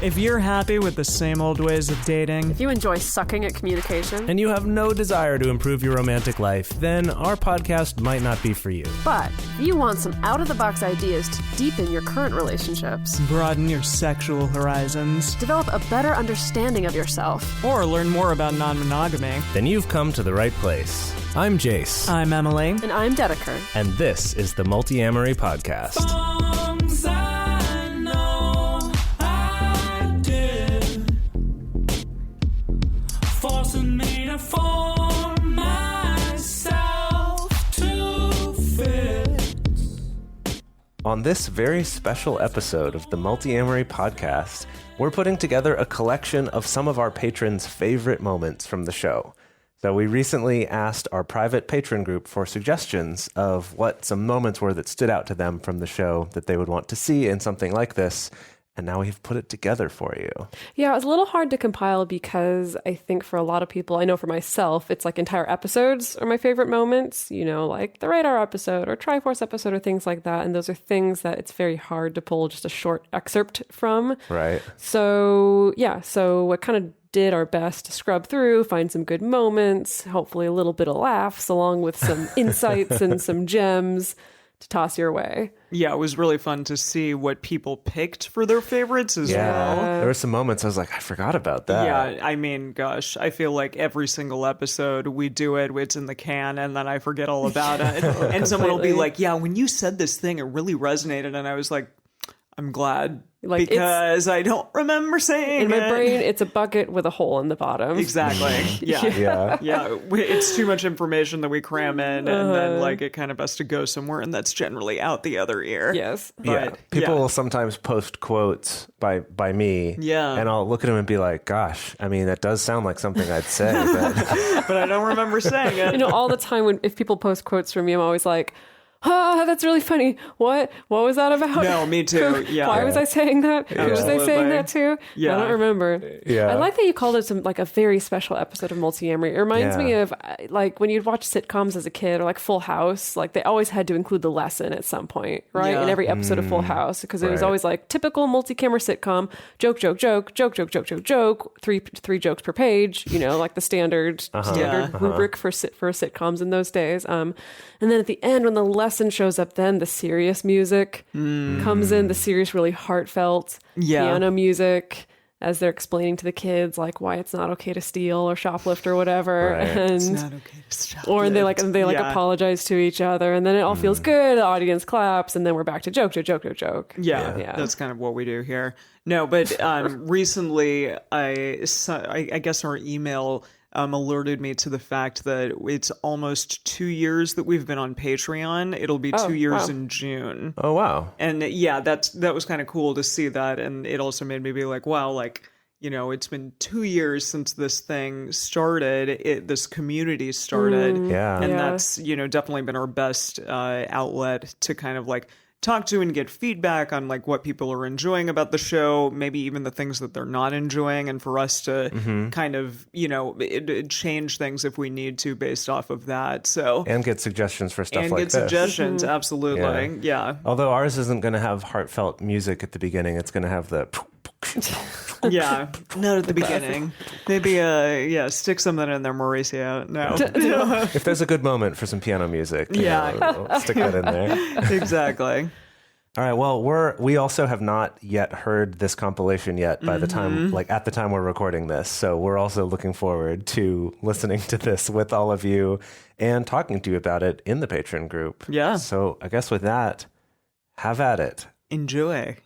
If you're happy with the same old ways of dating, If you enjoy sucking at communication, and you have no desire to improve your romantic life, then our podcast might not be for you. but if you want some out-of-the-box ideas to deepen your current relationships, broaden your sexual horizons, develop a better understanding of yourself, or learn more about non-monogamy, Then you've come to the right place. I'm Jase, I'm Emily. and I'm Dedeker. and this is the Multiamory podcast. Songs I know I did, forcing me to form myself to fit. On this very special episode of the Multiamory podcast, we're putting together a collection of some of our patrons' favorite moments from the show. So we recently asked our private patron group for suggestions of what some moments were that stood out to them from the show that they would want to see in something like this. And now we've put it together for you. Yeah, it was a little hard to compile because I think for a lot of people, I know for myself, it's like entire episodes are my favorite moments, you know, like the Radar episode or Triforce episode or things like that. And those are things that it's very hard to pull just a short excerpt from. Right. So, yeah, so I kind of did our best to scrub through, find some good moments, hopefully a little bit of laughs along with some insights and some gems to toss your way. Yeah, it was really fun to see what people picked for their favorites as well. There were some moments I was like, I forgot about that. Yeah, I mean, gosh, I feel like every single episode we do it, it's in the can, and then I forget all about it. And someone will be like, yeah, when you said this thing, it really resonated. And I was like, I'm glad, Like, because I don't remember saying In my it. brain, it's a bucket with a hole in the bottom. Exactly. Yeah. Yeah. Yeah. It's too much information that we cram in, and then like it kind of has to go somewhere, and that's generally out the other ear. Yes. Yeah. But, People yeah. will sometimes post quotes by me. Yeah. And I'll look at them and be like, gosh, I mean, that does sound like something I'd say. But But I don't remember saying it. You know, all the time if people post quotes from me, I'm always like, oh, that's really funny. What was that about? No, me too. Yeah. Why was I saying that? Who was I saying that to? Yeah. I don't remember. Yeah. I like that you called it like a very special episode of Multiamory. It reminds me Yeah. of like when you'd watch sitcoms as a kid or like Full House, like they always had to include the lesson at some point, right? Yeah. In every episode of Full House, because it was right. always like typical multi-camera sitcom, joke, joke, joke, joke, joke, joke, joke, joke, three jokes per page, you know, like the standard rubric for sitcoms in those days. And then at the end, when the lesson shows up, then the serious music comes in, the serious, really heartfelt piano music as they're explaining to the kids like why it's not okay to steal or shoplift or whatever. Right. And It's not okay to stop or they it. Yeah. apologize to each other, and then it all feels good. The audience claps, and then we're back to joke, joke, joke, joke, joke. Yeah, that's kind of what we do here. No, but recently, I guess our email alerted me to the fact that it's almost 2 years that we've been on Patreon. It'll be 2 years in June. oh, wow. And yeah, that was kind of cool to see that. And it also made me be like, wow, like, you know, it's been 2 years since this thing started, this community started. Yeah. And Yeah. that's, you know, definitely been our best outlet to kind of like talk to and get feedback on like what people are enjoying about the show, maybe even the things that they're not enjoying, and for us to kind of, you know, change things if we need to based off of that. So And get suggestions for stuff and like get this. suggestions, absolutely. Yeah. Although ours isn't going to have heartfelt music at the beginning. It's going to have the... Yeah, not at the beginning. Maybe, stick something in there, Mauricio. No, If there's a good moment for some piano music, you Yeah. know, we'll stick that in there. exactly. All right. Well, we also have not yet heard this compilation yet by the time, like at the time we're recording this. So we're also looking forward to listening to this with all of you and talking to you about it in the Patreon group. Yeah. So I guess with that, have at it. Enjoy.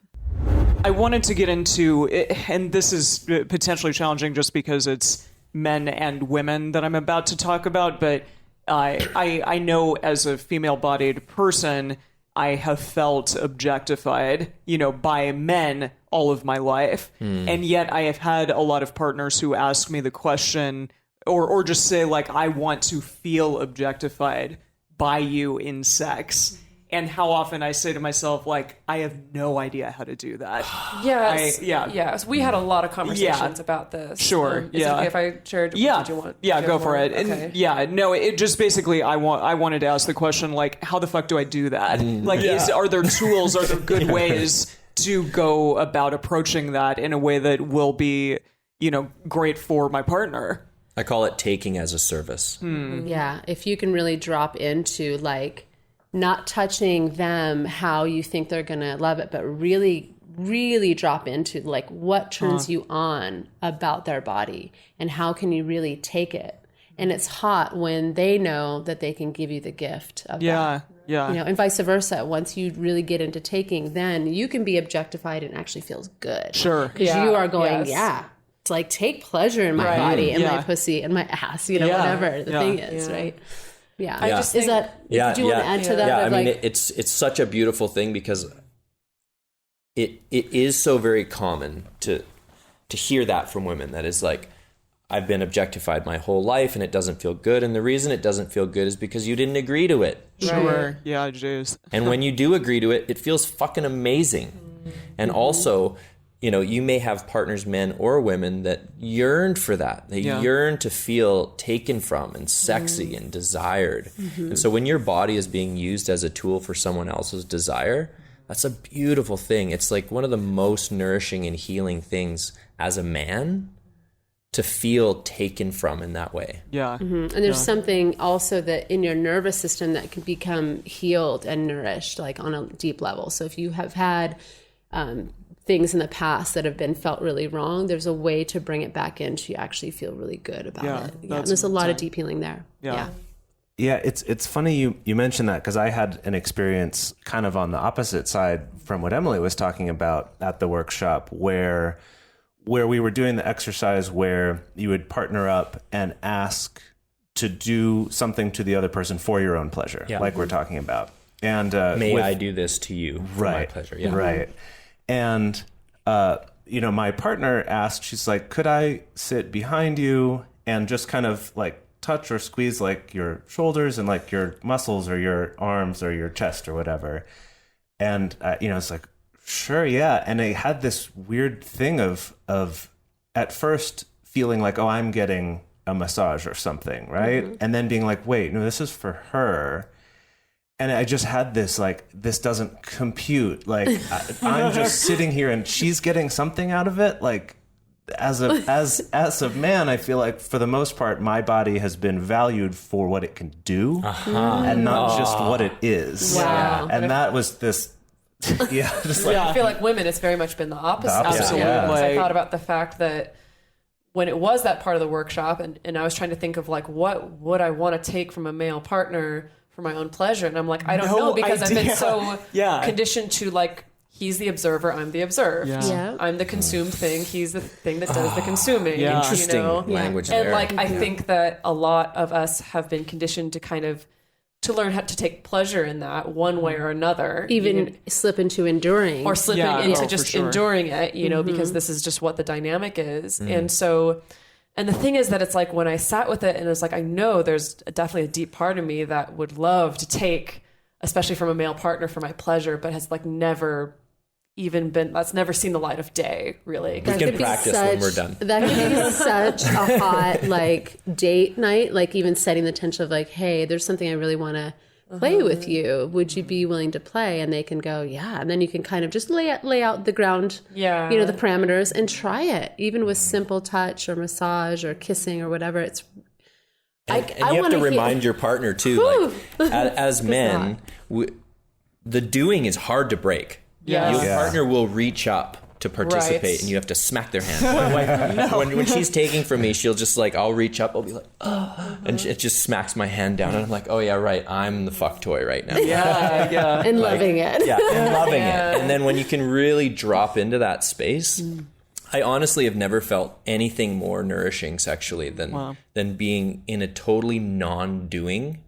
I wanted to get into, and this is potentially challenging just because it's men and women that I'm about to talk about, but I know as a female-bodied person, I have felt objectified, you know, by men all of my life. And yet I have had a lot of partners who ask me the question or just say, like, I want to feel objectified by you in sex. And how often I say to myself, like, I have no idea how to do that. Yes. Yeah. Yes. We had a lot of conversations Yeah. about this. Sure. Is it okay if I shared? Yeah. Did you want? Yeah. to Go share for more? it. Okay. And yeah. No. It just basically I wanted to ask the question, like, how the fuck do I do that? Like, are there tools? Are there good ways to go about approaching that in a way that will be, great for my partner. I call it taking as a service. Yeah, if you can really drop into like not touching them how you think they're going to love it, but really drop into like what turns you on about their body and how can you really take it. And it's hot when they know that they can give you the gift of that. Yeah. And vice versa. Once you really get into taking, then you can be objectified and actually feels good. Sure. Because you are going, it's like take pleasure in my body and my pussy and my ass, whatever the thing is, right? Yeah. I just think, do you want to add to that? Yeah, I mean, like, it's such a beautiful thing because it is so very common to hear that from women. That is like, I've been objectified my whole life and it doesn't feel good. And the reason it doesn't feel good is because you didn't agree to it. Sure. Yeah, Jase. And when you do agree to it, it feels fucking amazing. And also, you may have partners, men or women, that yearned for that. They yearn to feel taken from and sexy and desired. And so when your body is being used as a tool for someone else's desire, that's a beautiful thing. It's like one of the most nourishing and healing things as a man to feel taken from in that way. Yeah. And there's something also that in your nervous system that can become healed and nourished, like on a deep level. So if you have had things in the past that have been felt really wrong, there's a way to bring it back in to actually feel really good about it. Yeah. And there's a lot of deep healing there. Yeah. Yeah, it's funny you mentioned that because I had an experience kind of on the opposite side from what Emily was talking about at the workshop where we were doing the exercise where you would partner up and ask to do something to the other person for your own pleasure, like we're talking about. And may I do this to you for my pleasure? Yeah. Right. And my partner asked, she's like, could I sit behind you and just kind of like touch or squeeze like your shoulders and like your muscles or your arms or your chest or whatever? And it's like, sure, yeah. And I had this weird thing of at first feeling like, oh, I'm getting a massage or something, right? And then being like, wait, no, this is for her. And I just had this, like, this doesn't compute. Like, I'm just sitting here and she's getting something out of it. Like, as a man, I feel like for the most part, my body has been valued for what it can do and not just what it is. Wow. And that was this... I feel like women, it's very much been the opposite. Absolutely. I thought about the fact that when it was that part of the workshop and I was trying to think of like, what would I want to take from a male partner for my own pleasure? And I'm like, I don't know, because I've been so conditioned to like, he's the observer, I'm the observed. I'm the consumed thing, he's the thing that does the consuming. Interesting language there. And like, I think that a lot of us have been conditioned to kind of to learn how to take pleasure in that one way or another. Even slip into enduring. Or slipping into just enduring it, because this is just what the dynamic is. And so, and the thing is that it's like when I sat with it and it's like, I know there's definitely a deep part of me that would love to take, especially from a male partner for my pleasure, but has like never even been, that's never seen the light of day, really. We can practice when we're done. That could be such a hot, like, date night, like even setting the tension of like, hey, there's something I really want to play with you. Would you be willing to play? And they can go, yeah. And then you can kind of just lay out the ground, the parameters and try it, even with simple touch or massage or kissing or whatever. It's And you have to remind your partner too, like as men, the doing is hard to break. Your partner will reach up to participate and you have to smack their hand. When she's taking from me, she'll just like, I'll reach up, I'll be like, oh, and it just smacks my hand down and I'm like, oh yeah, right, I'm the fuck toy right now. And like, loving it. And loving it. And then when you can really drop into that space, I honestly have never felt anything more nourishing sexually than being in a totally non-doing,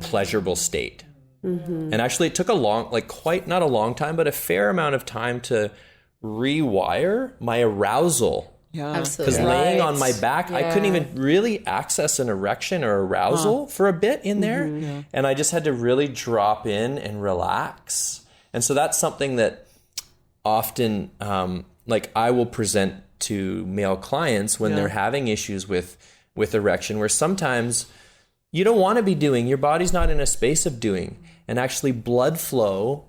pleasurable state. And actually it took not a long time, but a fair amount of time to rewire my arousal. Because laying on my back, I couldn't even really access an erection or arousal for a bit in there. And I just had to really drop in and relax. And so that's something that often, like I will present to male clients when they're having issues with erection, where sometimes you don't want to be doing, your body's not in a space of doing. And actually blood flow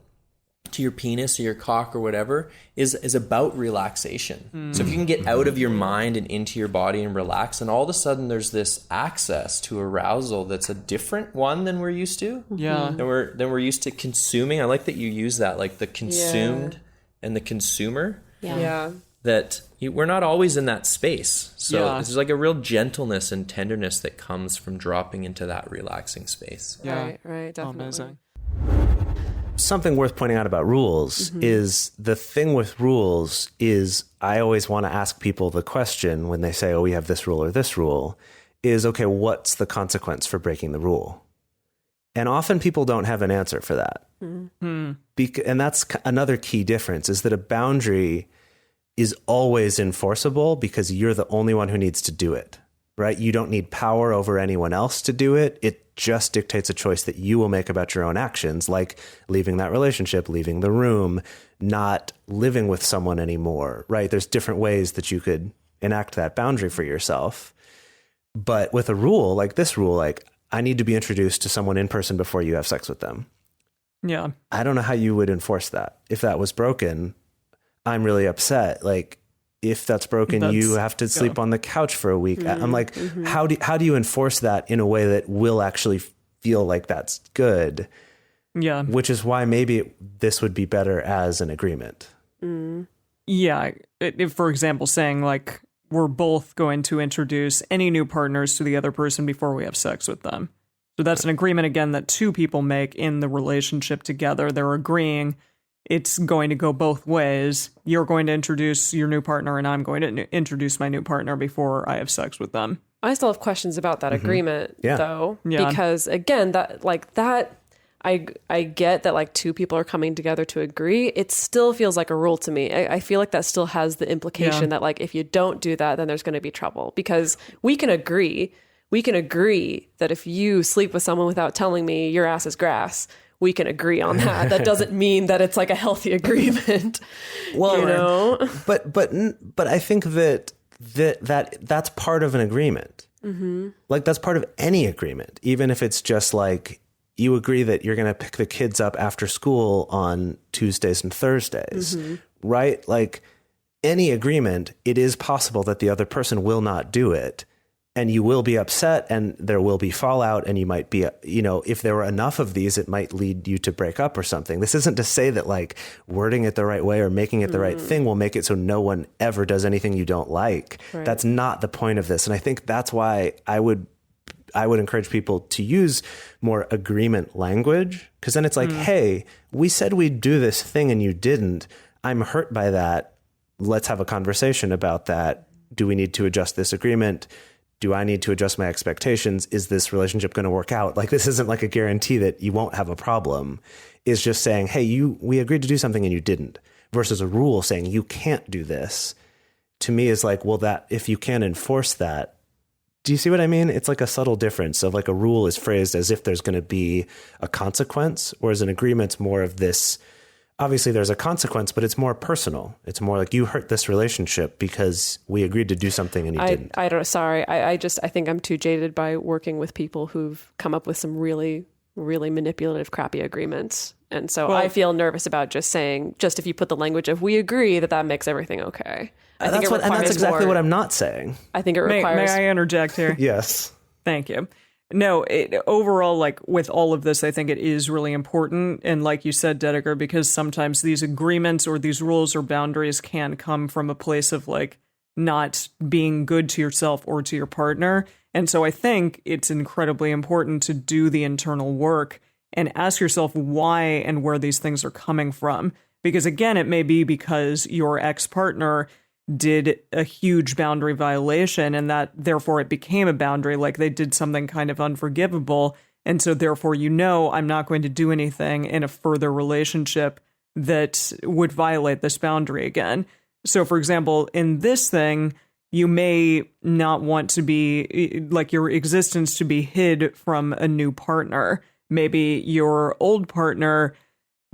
to your penis or your cock or whatever is about relaxation. So if you can get out of your mind and into your body and relax, and all of a sudden there's this access to arousal that's a different one than we're used to. Yeah. Than we're used to consuming. I like that you use that, like the consumed and the consumer. Yeah. That we're not always in that space. So Yeah. there's like a real gentleness and tenderness that comes from dropping into that relaxing space. Yeah. Right, definitely. Amazing. Something worth pointing out about rules is the thing with rules is I always want to ask people the question when they say, oh, we have this rule or this rule is, okay, what's the consequence for breaking the rule? And often people don't have an answer for that. And that's another key difference is that a boundary is always enforceable because you're the only one who needs to do it, right? You don't need power over anyone else to do it. It just dictates a choice that you will make about your own actions, like leaving that relationship, leaving the room, not living with someone anymore, right? There's different ways that you could enact that boundary for yourself. But with a rule like this rule, like I need to be introduced to someone in person before you have sex with them. Yeah. I don't know how you would enforce that. If that was broken, I'm really upset. Like, if that's broken, you have to sleep on the couch for a week. I'm like, how do you enforce that in a way that will actually feel like that's good? Yeah. Which is why maybe this would be better as an agreement. Yeah. If, for example, saying like, we're both going to introduce any new partners to the other person before we have sex with them. So that's an agreement, again, that two people make in the relationship together. They're agreeing it's going to go both ways. You're going to introduce your new partner, and I'm going to introduce my new partner before I have sex with them. I still have questions about that agreement, though, Yeah. because again, I get that like two people are coming together to agree. It still feels like a rule to me. I feel like that still has the implication that like if you don't do that, then there's going to be trouble, because we can agree that if you sleep with someone without telling me, your ass is grass. We can agree on that. That doesn't mean that it's like a healthy agreement. Well, you know? but I think that's part of an agreement. Like that's part of any agreement, even if it's just like you agree that you're going to pick the kids up after school on Tuesdays and Thursdays, right? Like any agreement, it is possible that the other person will not do it. And you will be upset and there will be fallout, and you might be, if there were enough of these, it might lead you to break up or something. This isn't to say that like wording it the right way or making it the right thing will make it so no one ever does anything you don't like. Right. That's not the point of this. And I think that's why I would encourage people to use more agreement language, because then it's like, hey, we said we'd do this thing and you didn't. I'm hurt by that. Let's have a conversation about that. Do we need to adjust this agreement? Do I need to adjust my expectations? Is this relationship going to work out? Like, this isn't like a guarantee that you won't have a problem. It's just saying, hey, we agreed to do something and you didn't, versus a rule saying you can't do this. To me is like, well, that if you can't enforce that, do you see what I mean? It's like a subtle difference of like a rule is phrased as if there's going to be a consequence, whereas an agreement's more of this. Obviously, there's a consequence, but it's more personal. It's more like you hurt this relationship because we agreed to do something and you didn't. I don't. Sorry, I think I'm too jaded by working with people who've come up with some really, really manipulative, crappy agreements, and so I feel nervous about just saying, just if you put the language of "we agree," that makes everything okay. I think and that's exactly what I'm not saying. I think it requires. May I interject here? Yes. Thank you. No, overall, like with all of this, I think it is really important. And like you said, Dedeker, because sometimes these agreements or these rules or boundaries can come from a place of like not being good to yourself or to your partner. And so I think it's incredibly important to do the internal work and ask yourself why and where these things are coming from. Because again, it may be because your ex-partner did a huge boundary violation and that therefore it became a boundary, like they did something kind of unforgivable. And so therefore, I'm not going to do anything in a further relationship that would violate this boundary again. So for example, in this thing, you may not want to be like your existence to be hid from a new partner. Maybe your old partner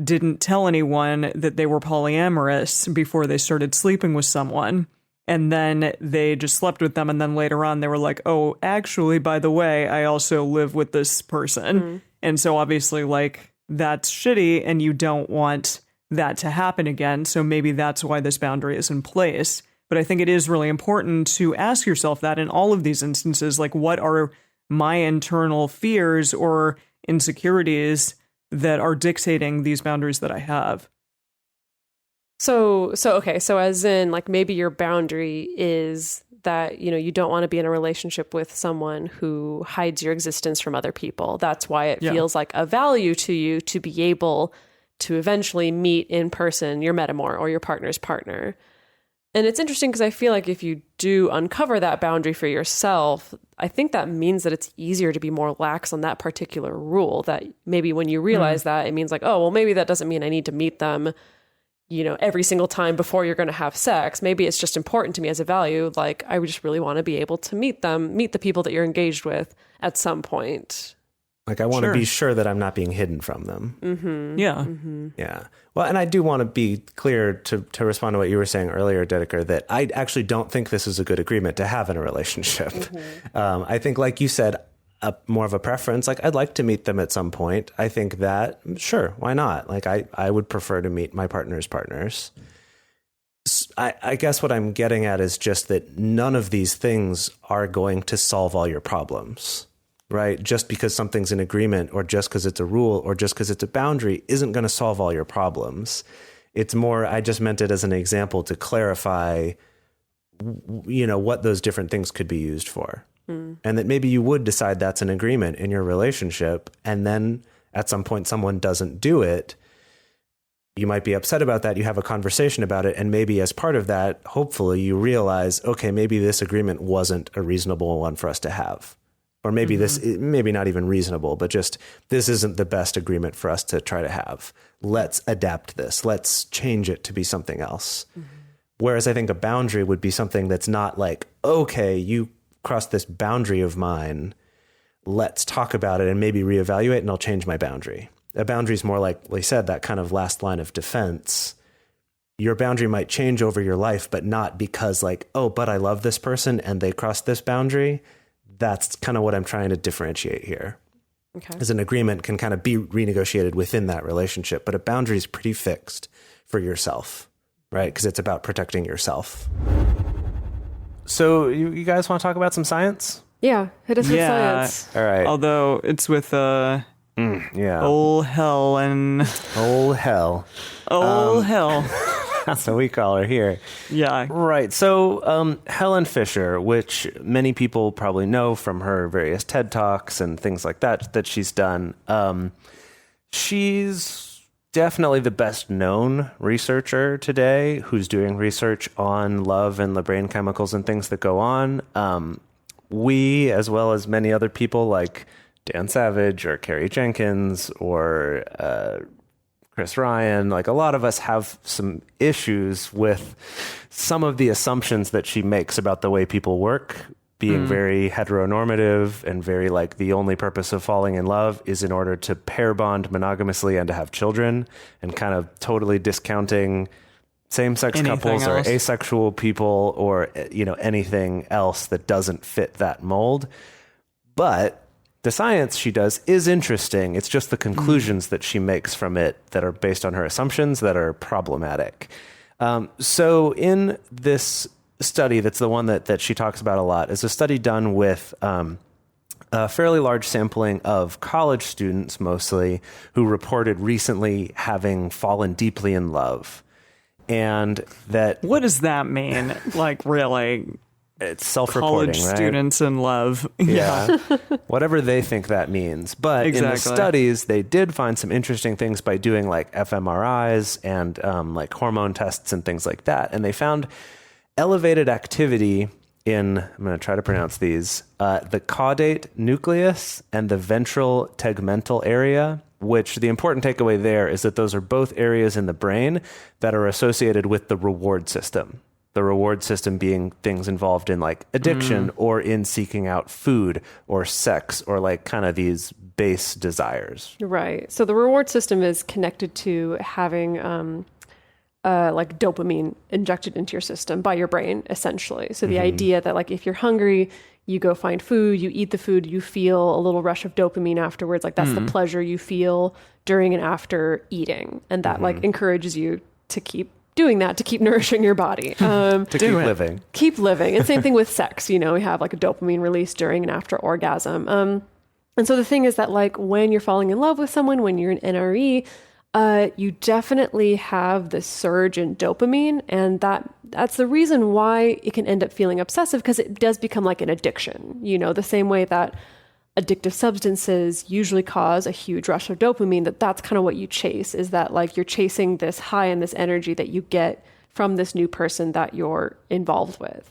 didn't tell anyone that they were polyamorous before they started sleeping with someone. And then they just slept with them. And then later on, they were like, oh, actually, by the way, I also live with this person. And so obviously, like, that's shitty. And you don't want that to happen again. So maybe that's why this boundary is in place. But I think it is really important to ask yourself that in all of these instances, like, what are my internal fears or insecurities that are dictating these boundaries that I have? So as in, like, maybe your boundary is that, you don't want to be in a relationship with someone who hides your existence from other people. That's why it feels like a value to you to be able to eventually meet in person your metamor or your partner's partner. And it's interesting because I feel like if you do uncover that boundary for yourself, I think that means that it's easier to be more lax on that particular rule. That maybe when you realize that, it means like, oh, well, maybe that doesn't mean I need to meet them, every single time before you're going to have sex. Maybe it's just important to me as a value. Like, I would just really want to be able to meet the people that you're engaged with at some point. Like, I want to be sure that I'm not being hidden from them. Mm-hmm. Yeah. Mm-hmm. Yeah. Well, and I do want to be clear to respond to what you were saying earlier, Dedeker, that I actually don't think this is a good agreement to have in a relationship. Mm-hmm. I think, like you said, more of a preference. Like, I'd like to meet them at some point. I think that, sure, why not? Like, I would prefer to meet my partner's partners. I guess what I'm getting at is just that none of these things are going to solve all your problems, right? Just because something's an agreement, or just because it's a rule, or just because it's a boundary isn't going to solve all your problems. It's more, I just meant it as an example to clarify, what those different things could be used for. And that maybe you would decide that's an agreement in your relationship, and then at some point someone doesn't do it. You might be upset about that. You have a conversation about it. And maybe as part of that, hopefully you realize, okay, maybe this agreement wasn't a reasonable one for us to have. Or maybe maybe not even reasonable, but just this isn't the best agreement for us to try to have. Let's adapt this. Let's change it to be something else. Whereas I think a boundary would be something that's not like, okay, you crossed this boundary of mine. Let's talk about it and maybe reevaluate, and I'll change my boundary. A boundary is more like we said, that kind of last line of defense. Your boundary might change over your life, but not because like, oh, but I love this person and they crossed this boundary. That's kind of what I'm trying to differentiate here. Okay. As an agreement can kind of be renegotiated within that relationship, but a boundary is pretty fixed for yourself, right? Because it's about protecting yourself. So you guys want to talk about some science? Yeah, hit us with science. All right. Although it's with Ol' Helen. Ol' Hell. Ol' Hell. That's what we call her here. Yeah. Right. So Helen Fisher, which many people probably know from her various TED Talks and things like that she's done. She's definitely the best known researcher today who's doing research on love and the brain chemicals and things that go on. We, as well as many other people like Dan Savage or Carrie Jenkins or Chris Ryan, like a lot of us have some issues with some of the assumptions that she makes about the way people work, being very heteronormative and very like the only purpose of falling in love is in order to pair bond monogamously and to have children, and kind of totally discounting same-sex couples or asexual people or, anything else that doesn't fit that mold. But the science she does is interesting. It's just the conclusions that she makes from it that are based on her assumptions that are problematic. So in this study, that's the one that she talks about a lot, is a study done with a fairly large sampling of college students, mostly, who reported recently having fallen deeply in love. And that... What does that mean? Like, really? It's self-reporting, college right? Students in love. Yeah. Whatever they think that means. But in the studies, they did find some interesting things by doing like fMRIs and like hormone tests and things like that. And they found elevated activity in, I'm going to try to pronounce these, the caudate nucleus and the ventral tegmental area, which the important takeaway there is that those are both areas in the brain that are associated with the reward system. The reward system being things involved in like addiction or in seeking out food or sex or like kind of these base desires. Right. So the reward system is connected to having like dopamine injected into your system by your brain, essentially. So the idea that like if you're hungry, you go find food, you eat the food, you feel a little rush of dopamine afterwards. Like that's the pleasure you feel during and after eating. And that like encourages you to keep doing that, to keep nourishing your body. To keep living. Keep living. And same thing with sex. You know, we have like a dopamine release during and after orgasm. And so the thing is that like when you're falling in love with someone, when you're an NRE, you definitely have this surge in dopamine, and that's the reason why it can end up feeling obsessive, because it does become like an addiction. You know, the same way that addictive substances usually cause a huge rush of dopamine, that's kind of what you chase, is that like you're chasing this high and this energy that you get from this new person that you're involved with.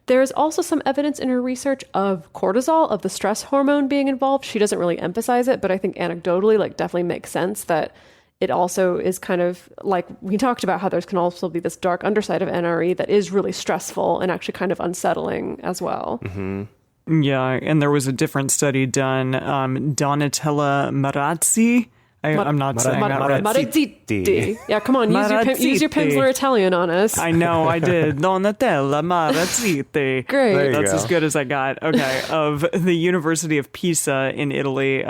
There's also some evidence in her research of cortisol, of the stress hormone being involved. She doesn't really emphasize it, but I think anecdotally, like definitely makes sense that it also is kind of like we talked about how there can also be this dark underside of NRE that is really stressful and actually kind of unsettling as well. Mm-hmm. Yeah, and there was a different study done. Donatella Marazzi. I'm not saying that right. Marazzi. Yeah, come on, use your Pimsleur Italian on us. I know, I did. Donatella Marazzi. Great. That's as good as I got. Okay, of the University of Pisa in Italy,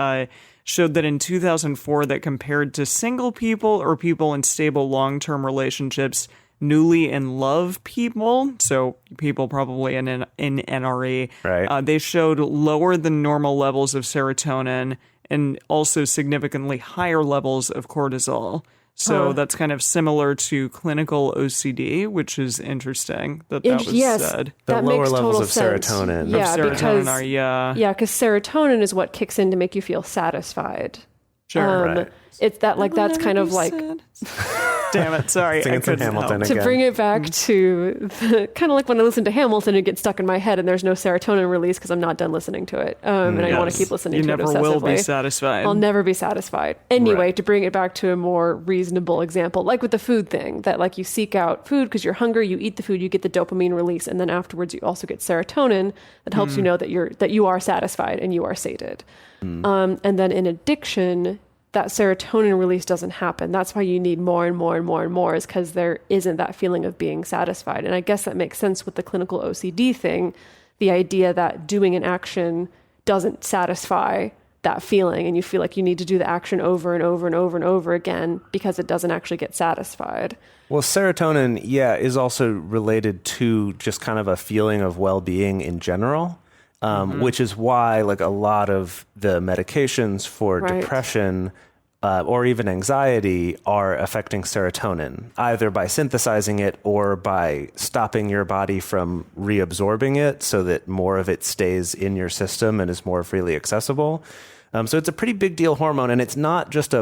showed that in 2004 that compared to single people or people in stable long-term relationships, newly in love people, so people probably in NRE, right. They showed lower than normal levels of serotonin and also significantly higher levels of cortisol. So that's kind of similar to clinical OCD, which is interesting that was said. The lower makes levels total of sense. serotonin. Because serotonin is what kicks in to make you feel satisfied. Sure. Right. It's that like that's kind of like damn it, sorry. Singing some Hamilton to again. bring it back to kind of like when I listen to Hamilton, it gets stuck in my head and there's no serotonin release because I'm not done listening to it. And I want to keep listening to it obsessively. You never will be satisfied. I'll never be satisfied. Anyway, to bring it back to a more reasonable example, like with the food thing, that like you seek out food because you're hungry, you eat the food, you get the dopamine release, and then afterwards you also get serotonin that helps you know that you are satisfied and you are sated. And then in addiction, that serotonin release doesn't happen. That's why you need more and more and more and more, is because there isn't that feeling of being satisfied. And I guess that makes sense with the clinical OCD thing, the idea that doing an action doesn't satisfy that feeling, and you feel like you need to do the action over and over and over and over again because it doesn't actually get satisfied. Well, serotonin, is also related to just kind of a feeling of well-being in general, which is why like a lot of the medications for depression or even anxiety are affecting serotonin, either by synthesizing it or by stopping your body from reabsorbing it so that more of it stays in your system and is more freely accessible. So it's a pretty big deal hormone, and it's not just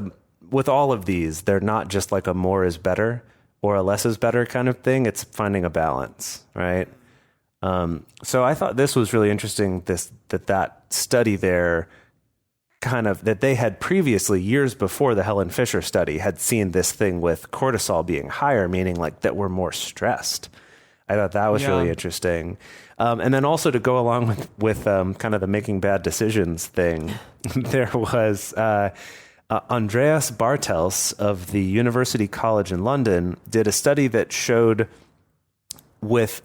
with all of these, they're not just like a more is better or a less is better kind of thing. It's finding a balance, right? So I thought this was really interesting, that study there kind of, that they had previously, years before the Helen Fisher study, had seen this thing with cortisol being higher, meaning like that we're more stressed. I thought that was really interesting. And then also to go along with kind of the making bad decisions thing, there was Andreas Bartels of the University College in London did a study that showed with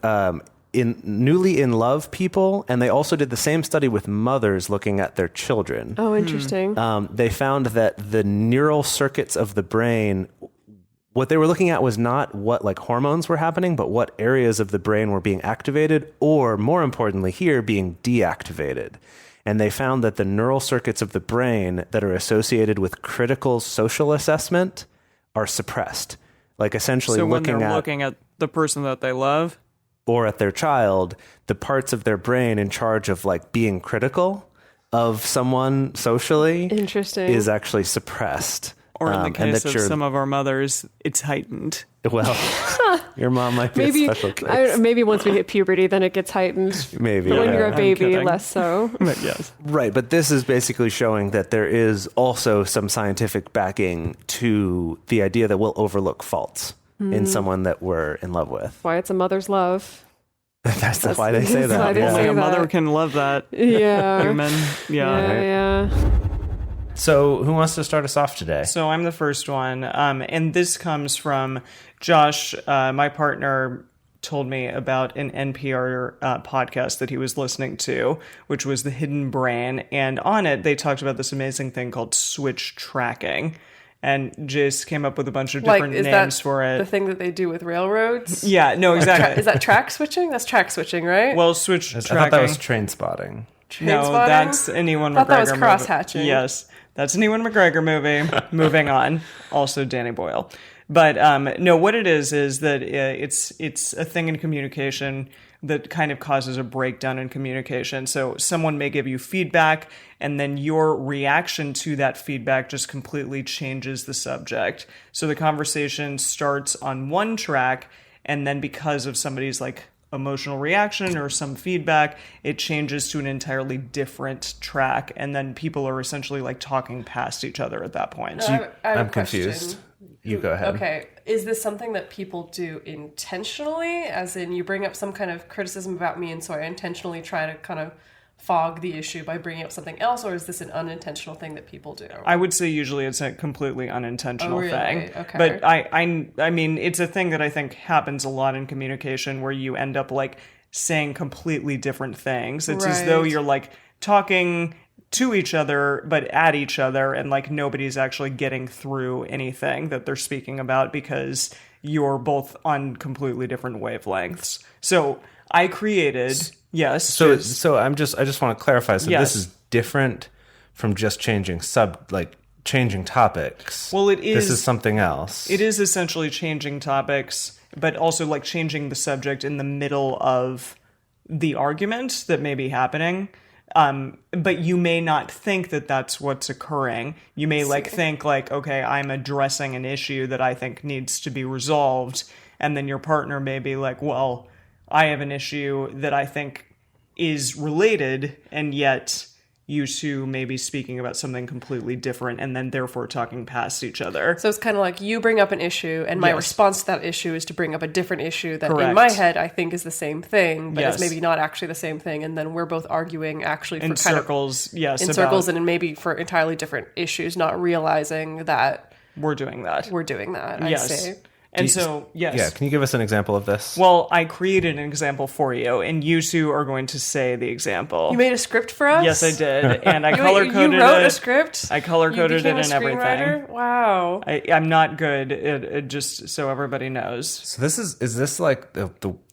in newly in love people, and they also did the same study with mothers looking at their children. Oh, interesting. They found that the neural circuits of the brain, what they were looking at was not what like hormones were happening, but what areas of the brain were being activated, or more importantly here, being deactivated. And they found that the neural circuits of the brain that are associated with critical social assessment are suppressed. Like essentially so when they're looking at the person that they love, or at their child, the parts of their brain in charge of like being critical of someone socially is actually suppressed. Or in the case of some of our mothers, it's heightened. Well, your mom might be a special case. Maybe once we hit puberty, then it gets heightened. Maybe. But when you're a baby, less so. But yes. Right, but this is basically showing that there is also some scientific backing to the idea that we'll overlook faults in someone that we're in love with. Why it's a mother's love. That's why they say that. Only a mother can love that. Yeah. Human. Yeah. So who wants to start us off today? So I'm the first one. And this comes from Josh, my partner, told me about an NPR podcast that he was listening to, which was The Hidden Brain. And on it, they talked about this amazing thing called switch tracking. And Jase came up with a bunch of different names for it. The thing that they do with railroads? Yeah, no, exactly. Is that track switching? That's track switching, right? Well, switch tracking. I thought that was train spotting. No, that's an Ewan McGregor I thought that was movie. cross-hatching. Yes, that's an Ewan McGregor movie. Moving on. Also Danny Boyle. But no, what it is that it's a thing in communication that kind of causes a breakdown in communication. So someone may give you feedback, and then your reaction to that feedback just completely changes the subject. So the conversation starts on one track, and then because of somebody's like emotional reaction or some feedback, it changes to an entirely different track, and then people are essentially like talking past each other at that point. I have I'm a question. confused. You go ahead. Okay. Is this something that people do intentionally? As in, you bring up some kind of criticism about me, and so I intentionally try to kind of fog the issue by bringing up something else, or is this an unintentional thing that people do? I would say usually it's a completely unintentional thing. Okay. But I mean, it's a thing that I think happens a lot in communication where you end up like saying completely different things. It's as though you're like talking to each other, but at each other, and like nobody's actually getting through anything that they're speaking about because you're both on completely different wavelengths. So I created, yes. So I just want to clarify. So Yes. this is different from just changing changing topics. Well, it is. This is something else. It is essentially changing topics, but also like changing the subject in the middle of the argument that may be happening. But you may not think that that's what's occurring. You may think like, okay, I'm addressing an issue that I think needs to be resolved. And then your partner may be like, well, I have an issue that I think is related, and yet you two may be speaking about something completely different, and then therefore talking past each other. So it's kind of like you bring up an issue, and my Yes. response to that issue is to bring up a different issue that Correct. in my head I think is the same thing, but Yes. it's maybe not actually the same thing, and then we're both arguing actually In for kind circles, yes. of in circles and maybe for entirely different issues, not realizing that we're doing that. we're doing that. I Yes. see. And so, yes. Yeah, can you give us an example of this? Well, I created an example for you, and you two are going to say the example. You made a script for us? Yes, I did, and I color coded it. You wrote a script? I color coded You it became and a everything. screenwriter? Wow. I'm not good at just so everybody knows. So is this like the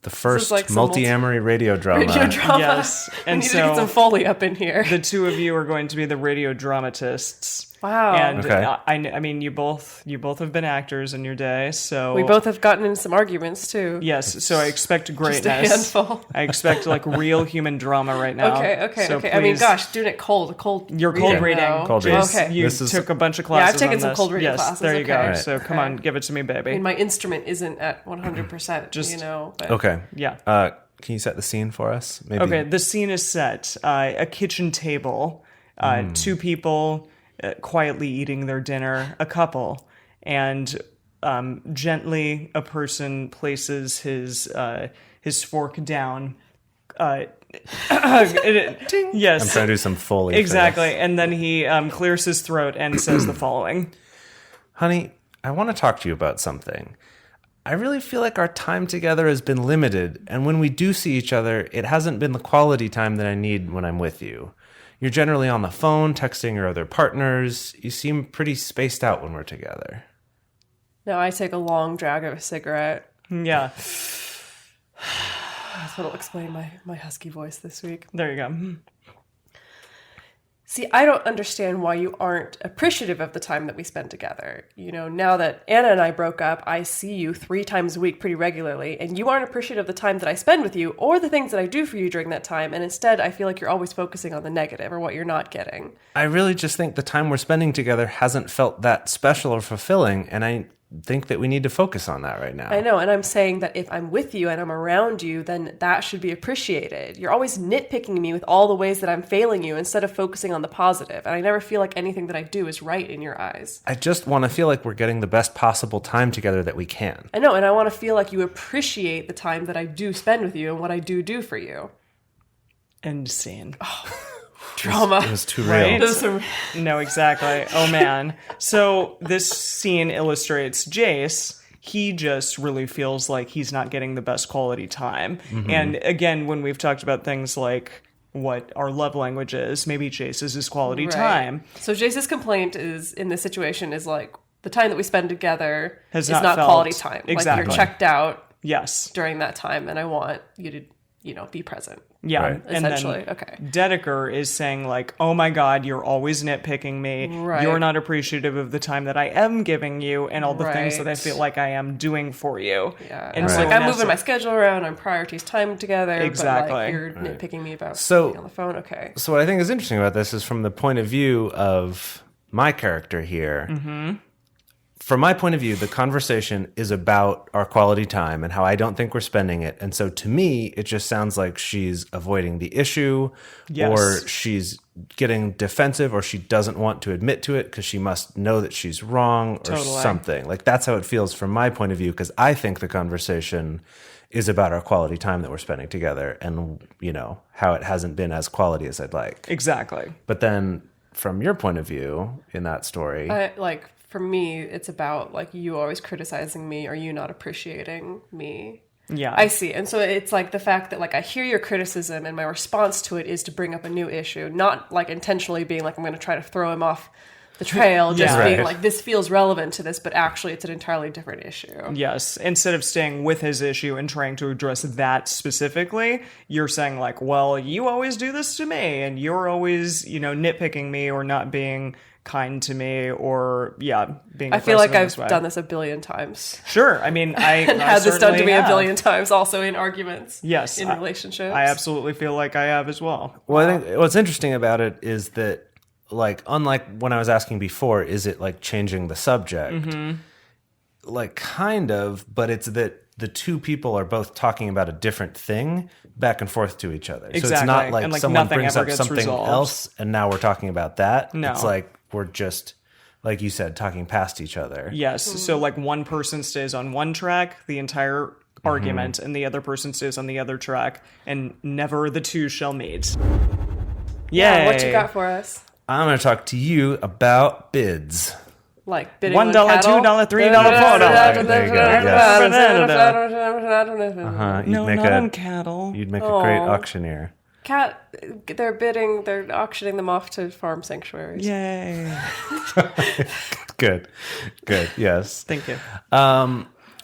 first like some multi-amory radio drama? Radio drama. Yes, We and need to get some so Foley up in here. the two of you are going to be the radio dramatists. Wow. And Okay. I mean, you both have been actors in your day, so We both have gotten in some arguments too. yes. So I expect Just a greatness. handful. I expect like real human drama right now. Okay. So I mean, please- gosh, doing it cold. You're cold reading. now. Cold reading. Okay. You This is- took a bunch of I've classes. taken on some this. cold reading yes, classes, there you go. okay. So come on, give it to me, baby. I mean, my instrument isn't at 100%, Just- you know. But Okay. Yeah. Can you set the scene for us? Maybe. Okay, the scene is set. A kitchen table, two people quietly eating their dinner, a couple, and gently a person places his fork down. Yes, I'm trying to do some Foley. for exactly. this. And then he clears his throat and says the following. Honey, I want to talk to you about something. I really feel like our time together has been limited, and when we do see each other, it hasn't been the quality time that I need when I'm with you. You're generally on the phone, texting your other partners. You seem pretty spaced out when we're together. now I take a long drag of a cigarette. Yeah, That's what'll explain my husky voice this week. there you go. See, I don't understand why you aren't appreciative of the time that we spend together. You know, now that Anna and I broke up, I see you 3 times a week pretty regularly, and you aren't appreciative of the time that I spend with you or the things that I do for you during that time, and instead I feel like you're always focusing on the negative or what you're not getting. I really just think the time we're spending together hasn't felt that special or fulfilling, and I think that we need to focus on that right now. I know, and I'm saying that if I'm with you and I'm around you, then that should be appreciated. You're always nitpicking me with all the ways that I'm failing you instead of focusing on the positive, and I never feel like anything that I do is right in your eyes. I just want to feel like we're getting the best possible time together that we can. I know, and I want to feel like you appreciate the time that I do spend with you and what I do for you. End scene. Drama. It was too Right? real. Those are- No, exactly. Oh man. So this scene illustrates Jase he just really feels like he's not getting the best quality time. Mm-hmm. And again, when we've talked about things like what our love language is, maybe Jase's is quality time. So Jase's complaint is in this situation is like the time that we spend together Has is not not felt- quality time. Exactly. Like you're checked out Yes. during that time, and I want you to, be present. Yeah. Right. And Essentially, then okay. Dedeker is saying like, oh my God, you're always nitpicking me. Right. You're not appreciative of the time that I am giving you and all the things that I Right. feel like I am doing for you. Yeah, And it's so like in I'm moving essence- my schedule around. I'm priorities time together. Exactly. But like you're nitpicking me about So- being on the phone. Okay. So what I think is interesting about this is from the point of view of my character here. Mm-hmm. From my point of view, the conversation is about our quality time and how I don't think we're spending it. And so to me, it just sounds like she's avoiding the issue Yes. or she's getting defensive or she doesn't want to admit to it because she must know that she's wrong or Totally. something. Like that's how it feels from my point of view because I think the conversation is about our quality time that we're spending together and, how it hasn't been as quality as I'd like. Exactly. But then from your point of view in that story, For me, it's about like you always criticizing me or you not appreciating me. Yeah. I see. And so it's like the fact that like I hear your criticism and my response to it is to bring up a new issue, not like intentionally being like I'm going to try to throw him off the trail, just Yeah. being Right. like this feels relevant to this, but actually it's an entirely different issue. Yes. Instead of staying with his issue and trying to address that specifically, you're saying like, well, you always do this to me and you're always, nitpicking me or not being kind to me or being I feel like aggressive in this I've way. done this a billion times. Sure. I mean, I Had this done to me certainly a have. billion times also in arguments. Yes. In relationships. I absolutely feel like I have as well. well, I think what's interesting about it is that, like, unlike when I was asking before, is it like changing the subject? Like, kind of, but it's that the two people are both talking about a different thing back and forth to each other. So it's Exactly. not like, And, like, someone nothing brings ever up gets something resolved. else and now we're talking about that. No. It's like we're just, like you said, talking past each other. Yes. So like one person stays on one track the entire argument and the other person stays on the other track and never the two shall meet. Yeah, Yay. what you got for us? I'm going to talk to you about bids. Like bidding $1, on cattle? $2, $3, $4. There you go, yes. You'd No, make not on a, cattle. you'd make a great auctioneer. They're auctioning them off to farm sanctuaries. Yay. Good, yes. Thank you.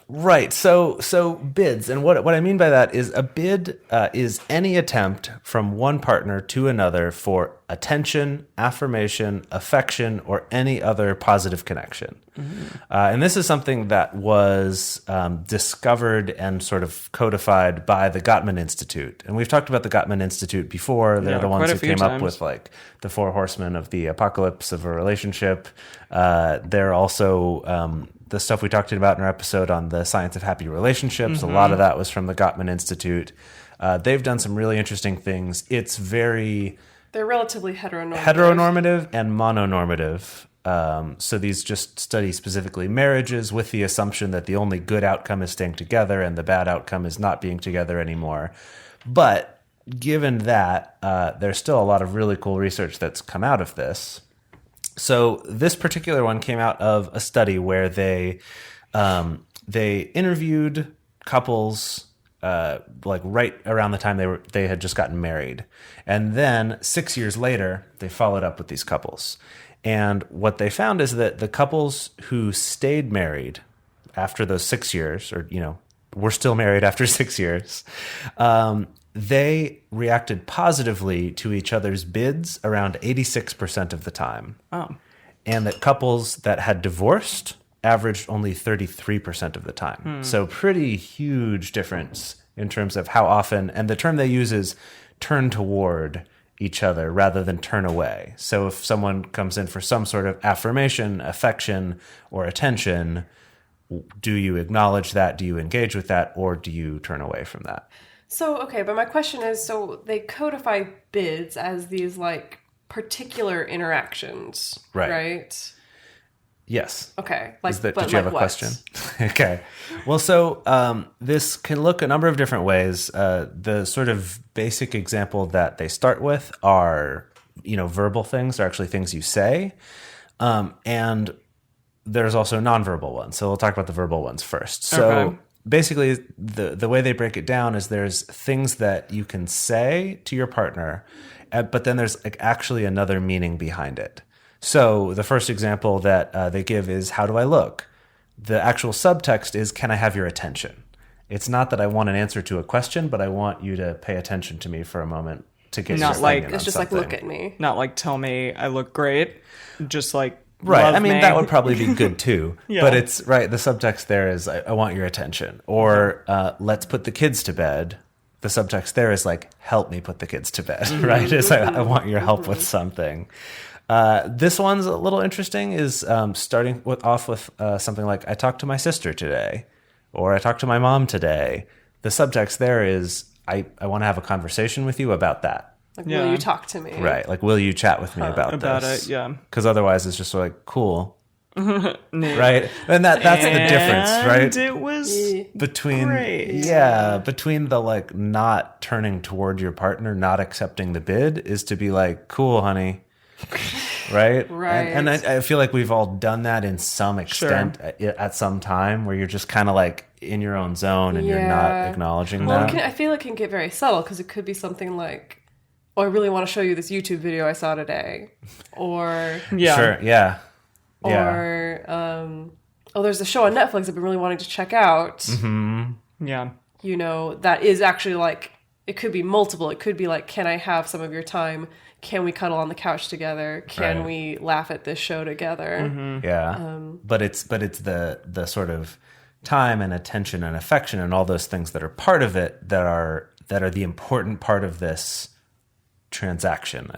Right. So bids, and what I mean by that is a bid is any attempt from one partner to another for attention, affirmation, affection, or any other positive connection. And this is something that was discovered and sort of codified by the Gottman Institute. And we've talked about the Gottman Institute before. They're the ones quite a who few came up times. with like the 4 horsemen of the apocalypse of a relationship. They're also the stuff we talked about in our episode on the science of happy relationships. A lot of that was from the Gottman Institute. They've done some really interesting things. It's very They're relatively heteronormative and mononormative. So these just study specifically marriages with the assumption that the only good outcome is staying together and the bad outcome is not being together anymore. But given that, there's still a lot of really cool research that's come out of this. So this particular one came out of a study where they interviewed couples like right around the time they had just gotten married, and then 6 years later they followed up with these couples, and what they found is that the couples who stayed married after those 6 years, or were still married after 6 years, they reacted positively to each other's bids around 86% of the time. Oh. And that couples that had divorced averaged only 33% of the time. So pretty huge difference in terms of how often, and the term they use is turn toward each other rather than turn away. So if someone comes in for some sort of affirmation, affection, or attention, do you acknowledge that? Do you engage with that? Or do you turn away from that? So, okay, but my question is, so they codify bids as these like particular interactions, right? Yes. Okay. Did you have a question? Okay. Well, so this can look a number of different ways. The sort of basic example that they start with are, verbal things. They're actually things you say. And there's also nonverbal ones. So we'll talk about the verbal ones first. So Okay. basically, the way they break it down is there's things that you can say to your partner, but then there's like actually another meaning behind it. So the first example that they give is, how do I look? The actual subtext is, can I have your attention? It's not that I want an answer to a question, but I want you to pay attention to me for a moment to get Not your like- opinion It's on just like, something. look at me. Not like tell me I look great, just like Right. love I mean, me. that would probably be good too. Yeah. But it's right. The subtext there is, I want your attention. Or let's put the kids to bed. The subtext there is like, help me put the kids to bed. Right. It's like, I want your help with something. This one's a little interesting, is starting off with something like, I talked to my sister today. Or I talked to my mom today. The subtext there is, I want to have a conversation with you about that. Like, Yeah. will you talk to me? Right. Like, will you chat with me about this? it, yeah. Because otherwise it's just sort of like, cool. Right. And that's the difference, right? And it was Between great. between the like not turning toward your partner, not accepting the bid, is to be like, cool, honey. Right. Right. And I feel like we've all done that in some extent at some time, where you're just kind of like in your own zone and you're not Yeah. acknowledging Well, that. I feel it can get very subtle, because it could be something like, oh, I really want to show you this YouTube video I saw today. Or, Yeah. Sure. Yeah. Yeah. or oh, there's a show on Netflix I've been really wanting to check out. Mm-hmm. Yeah. You know, that is actually like, it could be multiple. It could be like, can I have some of your time? Can we cuddle on the couch together? Can Right. we laugh at this show together? Yeah. But it's the sort of time and attention and affection and all those things that are part of it that are the important part of this transaction.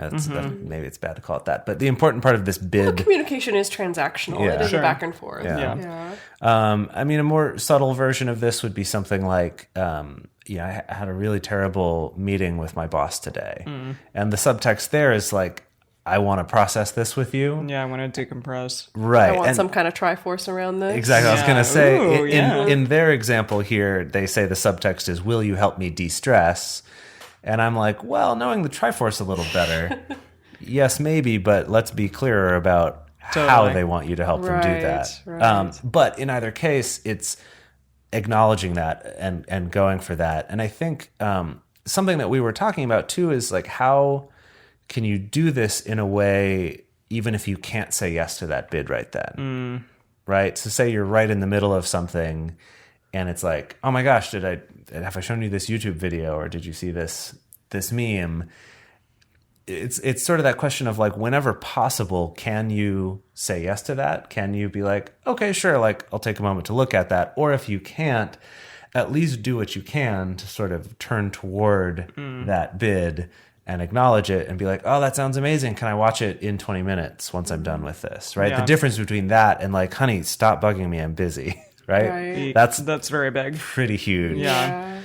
Maybe it's bad to call it that, but the important part of this bid. Communication is transactional. Yeah. It is Sure. a back and forth. Yeah. Yeah. I mean, a more subtle version of this would be something like, I had a really terrible meeting with my boss today. And the subtext there is like, I want to process this with you. Yeah, I want to decompress. Right. I want And- some kind of triforce around this. Exactly. I was Yeah. going to say, Ooh, yeah. in their example here, they say the subtext is, will you help me de-stress? And I'm like, well, knowing the Triforce a little better, yes, maybe, but let's be clearer about how Totally. they want you to help them do that. Right. But in either case, it's acknowledging that and going for that. And I think something that we were talking about too is like, how can you do this in a way, even if you can't say yes to that bid right then? Right? So say you're right in the middle of something and it's like, oh my gosh, have I shown you this YouTube video, or did you see this meme? It's sort of that question of like, whenever possible, can you say yes to that? Can you be like, okay, sure, like I'll take a moment to look at that? Or if you can't, at least do what you can to sort of turn toward that bid and acknowledge it and be like, oh, that sounds amazing. Can I watch it in 20 minutes once I'm done with this? Right. Yeah. The difference between that and like, honey, stop bugging me, I'm busy. Right. Right. That's very big. pretty huge. Yeah.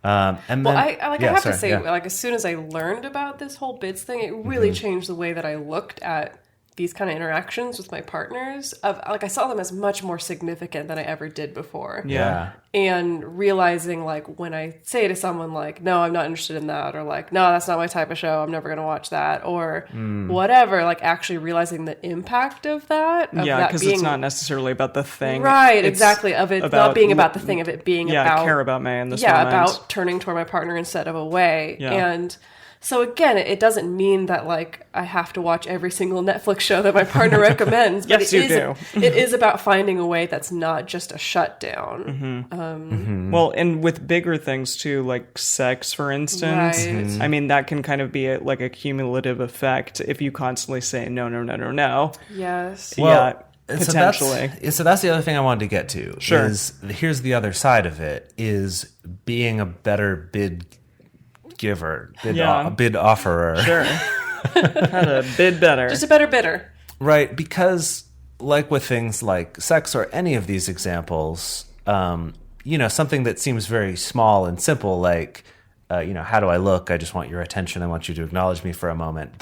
And Well, then, I yeah, have sorry, to say, yeah. like, as soon as I learned about this whole bids thing, it really changed the way that I looked at these kind of interactions with my partners. I saw them as much more significant than I ever did before. Yeah. And realizing, like, when I say to someone, like, no, I'm not interested in that, or like, no, that's not my type of show, I'm never going to watch that, or whatever, like, actually realizing the impact of that. Yeah, that because being, it's not necessarily about the thing. right, It's exactly, of it not being about the thing, of it being Yeah, about care about me in this yeah, moment. about turning toward my partner instead of away. Yeah. And so again, it doesn't mean that like I have to watch every single Netflix show that my partner recommends. But Yes, it you is, it is about finding a way that's not just a shutdown. Well, and with bigger things too, like sex, for instance. Right. I mean, that can kind of be like a cumulative effect if you constantly say no, no, no, no, no. Yes. Yeah, and potentially. So that's the other thing I wanted to get to. Sure. Is here's the other side of it, is being a better bid giver, bid offerer. Sure. How to bid better. Just a better bidder. Right, because like with things like sex or any of these examples, something that seems very small and simple, like, how do I look? I just want your attention. I want you to acknowledge me for a moment.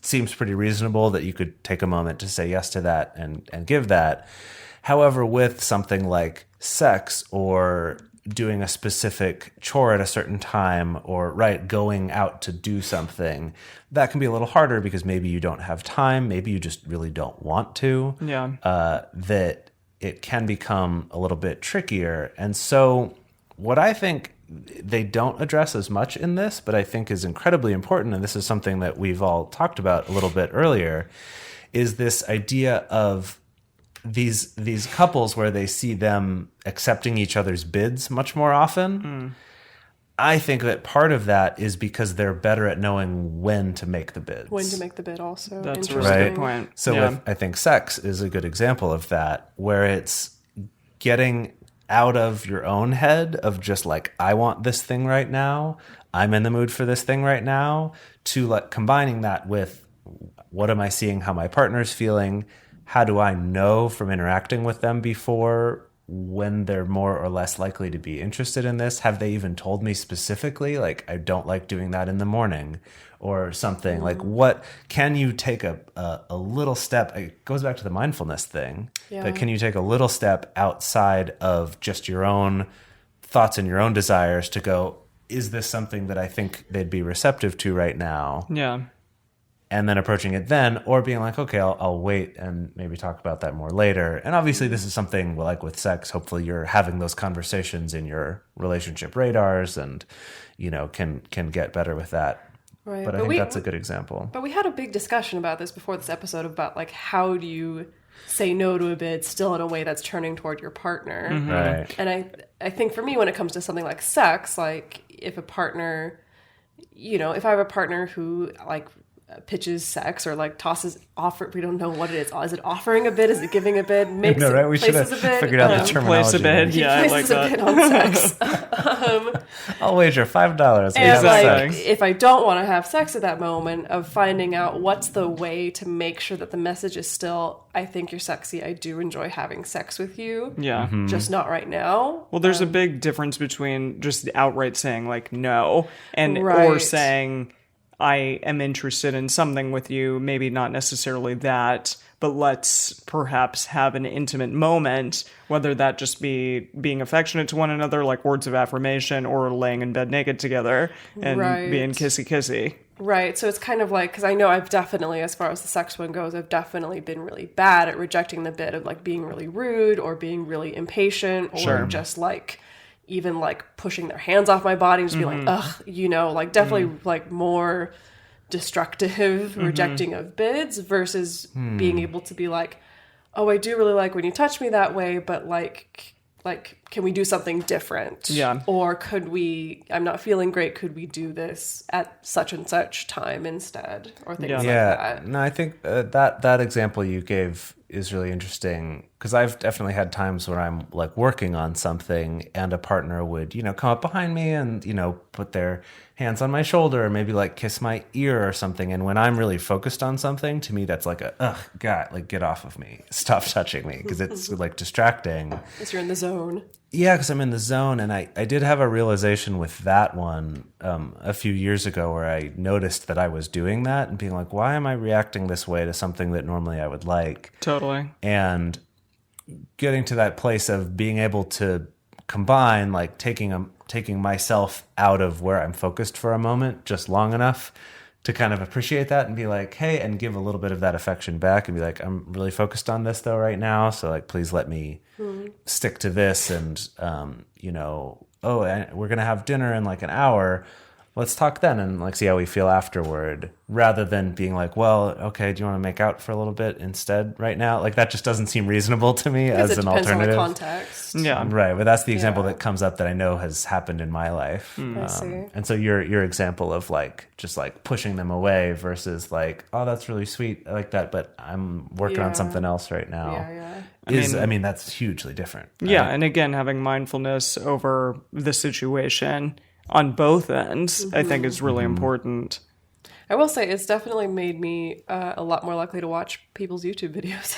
Seems pretty reasonable that you could take a moment to say yes to that and give that. However, with something like sex or doing a specific chore at a certain time, or going out to do something, that can be a little harder because maybe you don't have time, maybe you just really don't want to. That it can become a little bit trickier. And so what I think they don't address as much in this, but I think is incredibly important, and this is something that we've all talked about a little bit earlier, is this idea of these couples where they see them accepting each other's bids much more often. I think that part of that is because they're better at knowing when to make the bids. When to make the bid also. That's a really good point. So I think sex is a good example of that, where it's getting out of your own head of just like, I want this thing right now, I'm in the mood for this thing right now, to like combining that with what am I seeing, how my partner's feeling, how do I know from interacting with them before when they're more or less likely to be interested in this? Have they even told me specifically, like, I don't like doing that in the morning or something? Like, what can you take a little step? It goes back to the mindfulness thing, but can you take a little step outside of just your own thoughts and your own desires to go, is this something that I think they'd be receptive to right now? Yeah. And then approaching it then, or being like, okay, I'll wait and maybe talk about that more later. And obviously this is something like with sex, hopefully you're having those conversations in your relationship radars and, you know, can get better with that. Right. But I think that's a good example. But we had a big discussion about this before this episode about like, how do you say no to a bid still in a way that's turning toward your partner? Right. And I think for me, when it comes to something like sex, like if a partner, you know, if I have a partner who like pitches sex or like we don't know what it is. It offering a bid? Is it giving a bid? Makes no, right? We should have figured out the terminology. Place a bid. Yeah, I like that. Places a bid on sex. I'll wager $5. And like, sex. if I don't want to have sex at that moment, of finding out what's the way to make sure that the message is still, I think you're sexy. I do enjoy having sex with you. Yeah. Just not right now. Well, there's a big difference between just outright saying like no and or Right. saying I am interested in something with you, maybe not necessarily that, but let's perhaps have an intimate moment, whether that just be being affectionate to one another, like words of affirmation, or laying in bed naked together and Right. being kissy-kissy. Right. So it's kind of like, because I know I've definitely, as far as the sex one goes, I've definitely been really bad at rejecting the bid of like being really rude or being really impatient or just like even like pushing their hands off my body and just being like, ugh, you know, like definitely like more destructive rejecting of bids versus being able to be like, oh, I do really like when you touch me that way, but like, can we do something different? Yeah. Or could we, I'm not feeling great, could we do this at such and such time instead? Or things like that. No, I think that example you gave is really interesting, because I've definitely had times where I'm like working on something and a partner would, you know, come up behind me and, you know, put their hands on my shoulder or maybe like kiss my ear or something. And when I'm really focused on something, to me, that's like God, like get off of me. Stop touching me, because it's like distracting. Because you're in the zone. Yeah, because I'm in the zone. And I did have a realization with that one a few years ago where I noticed that I was doing that and being like, why am I reacting this way to something that normally I would like? Totally. And getting to that place of being able to combine, like taking myself out of where I'm focused for a moment, just long enough to kind of appreciate that and be like, hey, and give a little bit of that affection back and be like, I'm really focused on this though right now. So like, please let me stick to this. And, you know, we're going to have dinner in like an hour. Let's talk then and like see how we feel afterward, rather than being like, well, okay, do you want to make out for a little bit instead right now? Like that just doesn't seem reasonable to me as an alternative. It depends on the context. Yeah. Right, but that's the example that comes up that I know has happened in my life. I see. And so your example of like just like pushing them away versus like, oh, that's really sweet, I like that, but I'm working on something else right now. Yeah. I mean that's hugely different. Yeah, and again, having mindfulness over the situation on both ends, I think is really important. I will say it's definitely made me a lot more likely to watch people's YouTube videos.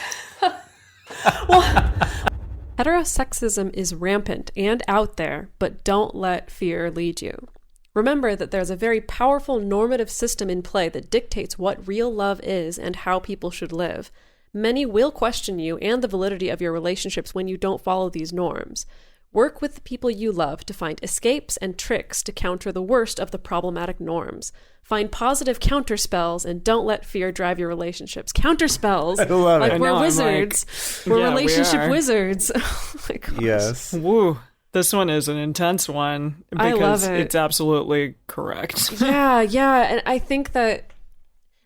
Heterosexism is rampant and out there, but don't let fear lead you. Remember that there's a very powerful normative system in play that dictates what real love is and how people should live. Many will question you and the validity of your relationships when you don't follow these norms. Work with the people you love to find escapes and tricks to counter the worst of the problematic norms. Find positive counterspells and don't let fear drive your relationships. Counterspells. I love it. Like we're wizards. We're yeah, we relationship are. wizards. Oh my gosh. Yes. Woo. This one is an intense one I love because it. it's absolutely correct. Yeah. And I think that,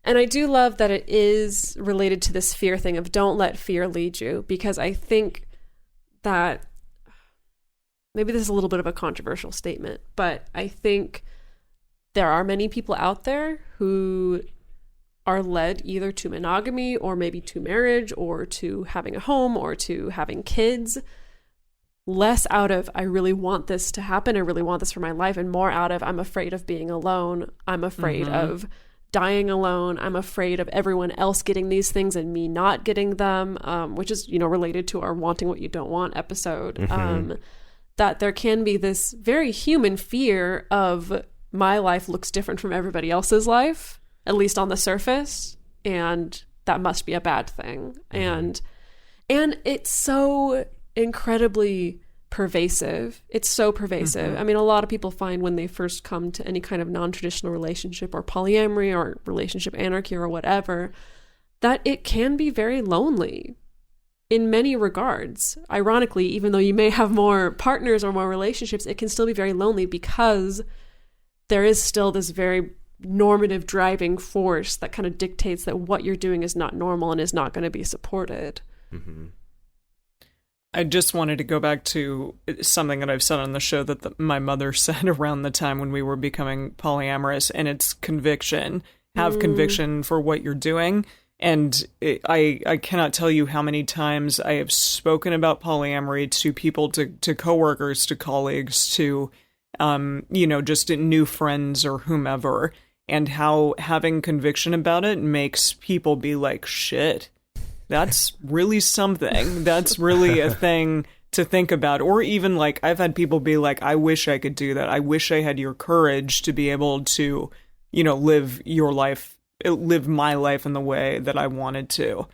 and I do love that it is related to this fear thing of don't let fear lead you, because I think that maybe this is a little bit of a controversial statement, but I think there are many people out there who are led either to monogamy or maybe to marriage or to having a home or to having kids, less out of I really want this to happen, I really want this for my life, and more out of I'm afraid of being alone, I'm afraid of dying alone, I'm afraid of everyone else getting these things and me not getting them, which is, related to our wanting what you don't want episode. That there can be this very human fear of my life looks different from everybody else's life, at least on the surface, and that must be a bad thing. And it's so incredibly pervasive. It's so pervasive. I mean, a lot of people find when they first come to any kind of non-traditional relationship or polyamory or relationship anarchy or whatever, that it can be very lonely in many regards. Ironically, even though you may have more partners or more relationships, it can still be very lonely because there is still this very normative driving force that kind of dictates that what you're doing is not normal and is not going to be supported. I just wanted to go back to something that I've said on the show that my mother said around the time when we were becoming polyamorous, and it's conviction. Have conviction for what you're doing. And I cannot tell you how many times I have spoken about polyamory to people, to coworkers, to colleagues, to, just new friends or whomever, and how having conviction about it makes people be like, shit, that's really something. That's really a thing to think about. Or even like, I've had people be like, I wish I could do that. I wish I had your courage to be able to, live your life, live my life in the way that I wanted to.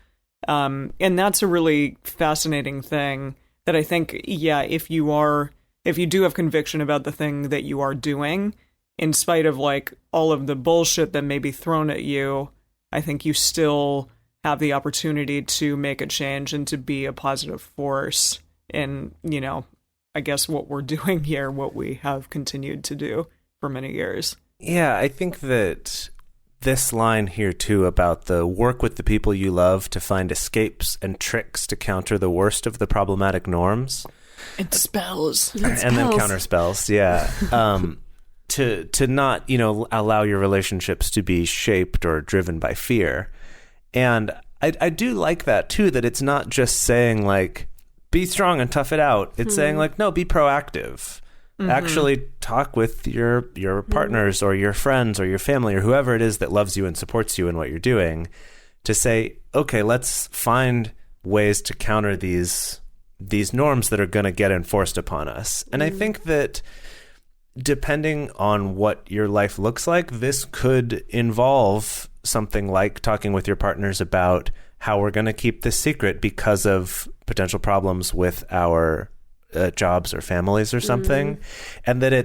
And that's a really fascinating thing that I think, if you do have conviction about the thing that you are doing, in spite of like all of the bullshit that may be thrown at you, I think you still have the opportunity to make a change and to be a positive force in, I guess what we're doing here, what we have continued to do for many years. Yeah, I think that this line here too about the work with the people you love to find escapes and tricks to counter the worst of the problematic norms. And spells. And then counter spells, yeah. To not, allow your relationships to be shaped or driven by fear. And I do like that too, that it's not just saying like, be strong and tough it out. It's saying like, no, be proactive. Actually talk with your partners or your friends or your family or whoever it is that loves you and supports you in what you're doing, to say, okay, let's find ways to counter these norms that are going to get enforced upon us. And I think that depending on what your life looks like, this could involve something like talking with your partners about how we're going to keep this secret because of potential problems with our jobs or families or something. And that I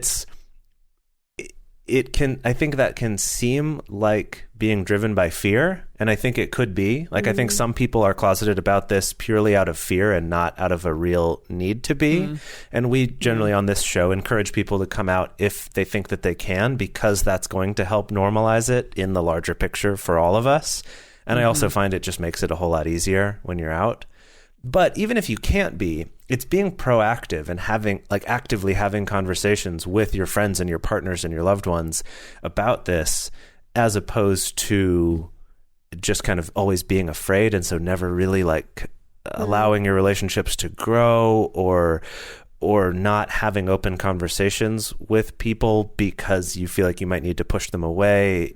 think that can seem like being driven by fear. And I think it could be. Like, I think some people are closeted about this purely out of fear and not out of a real need to be. And we generally on this show encourage people to come out if they think that they can, because that's going to help normalize it in the larger picture for all of us. And I also find it just makes it a whole lot easier when you're out. But even if you can't be, it's being proactive and actively having conversations with your friends and your partners and your loved ones about this, as opposed to just kind of always being afraid. And so never really allowing your relationships to grow or not having open conversations with people because you feel like you might need to push them away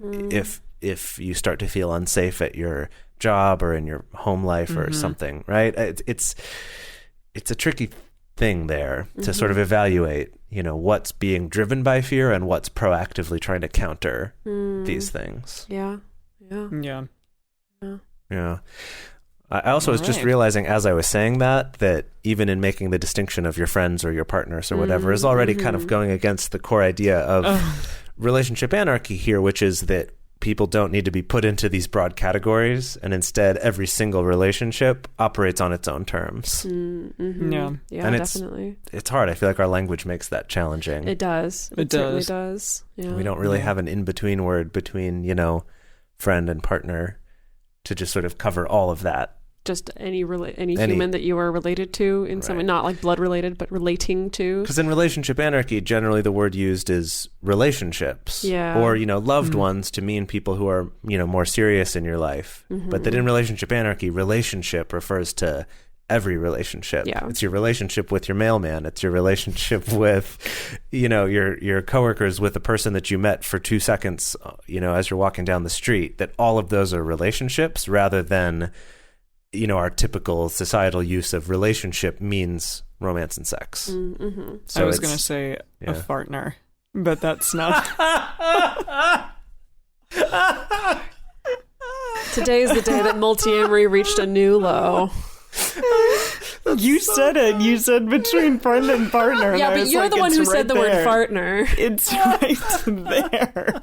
if you start to feel unsafe at your job or in your home life or something, right? It's a tricky thing there to sort of evaluate, what's being driven by fear and what's proactively trying to counter these things. Yeah. Yeah. I also was just realizing as I was saying that even in making the distinction of your friends or your partners or whatever is already kind of going against the core idea of relationship anarchy here, which is that people don't need to be put into these broad categories, and instead every single relationship operates on its own terms. Yeah, and definitely. It's hard. I feel like our language makes that challenging. It does. It certainly does. Yeah. We don't really have an in-between word between, friend and partner to just sort of cover all of that. Just any human that you are related to in some way, not like blood related, but relating to. Because in relationship anarchy, generally the word used is relationships, or loved ones to mean people who are more serious in your life. But that in relationship anarchy, relationship refers to every relationship. Yeah. It's your relationship with your mailman. It's your relationship with, your coworkers, with the person that you met for 2 seconds, as you're walking down the street. That all of those are relationships rather than our typical societal use of relationship means romance and sex. So I was going to say a partner, but that's not. Today is the day that multiamory reached a new low. You said it. You said between friend and partner. Yeah, but you're the one who said the word partner. It's right there.